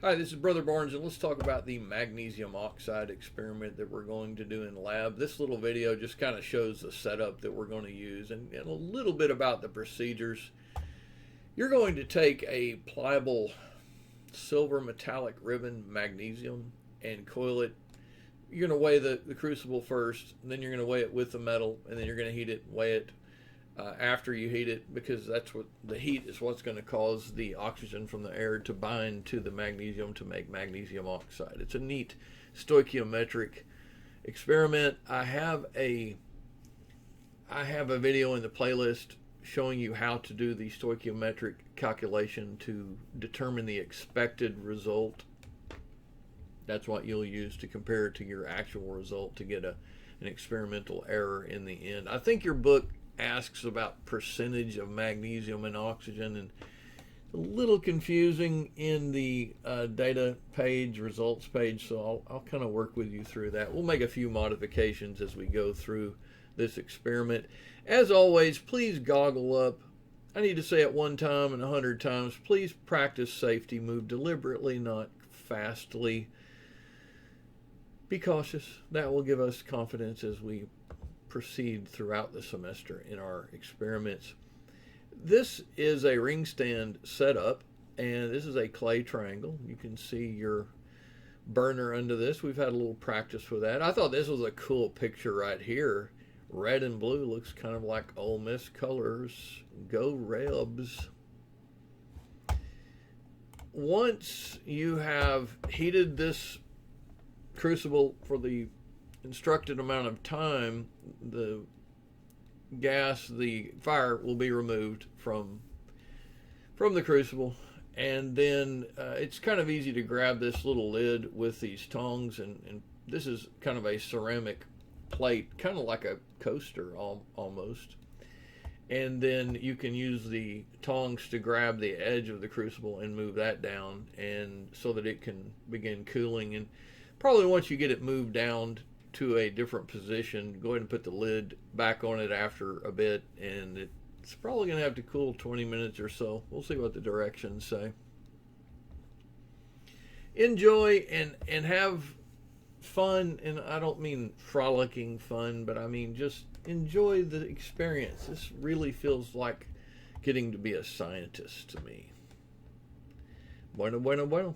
Hi, this is Brother Barnes, and let's talk about the magnesium oxide experiment that we're going to do in lab. This little video just kind of shows the setup that we're going to use and a little bit about the procedures. You're going to take a pliable silver metallic ribbon magnesium and coil it. You're going to weigh the crucible first, and then you're going to weigh it with the metal, and then you're going to heat it and weigh it after you heat it, because that's what the heat is what's going to cause the oxygen from the air to bind to the magnesium to make magnesium oxide. It's a neat stoichiometric experiment. I have a video in the playlist showing you how to do the stoichiometric calculation to determine the expected result. That's what you'll use to compare it to your actual result to get an experimental error in the end. I think your book asks about percentage of magnesium and oxygen, and a little confusing in the data page, results page, so I'll kind of work with you through that. We'll make a few modifications as we go through this experiment. As always, please goggle up. I need to say it one time and 100 times. Please practice safety. Move deliberately, not fastly. Be cautious. That will give us confidence as we proceed throughout the semester in our experiments. This is a ring stand setup, and this is a clay triangle. You can see your burner under this. We've had a little practice with that. I thought this was a cool picture right here. Red and blue looks kind of like Ole Miss colors. Go Rebs. Once you have heated this crucible for the instructed amount of time, the fire will be removed from the crucible, and then it's kind of easy to grab this little lid with these tongs, and this is kind of a ceramic plate, kind of like a coaster almost, and then you can use the tongs to grab the edge of the crucible and move that down, and so that it can begin cooling. And probably once you get it moved down to a different position, go ahead and put the lid back on it after a bit, and it's probably going to have to cool 20 minutes or so. We'll see what the directions say. Enjoy and have fun, and I don't mean frolicking fun, but I mean just enjoy the experience. This really feels like getting to be a scientist to me. Bueno, bueno, bueno.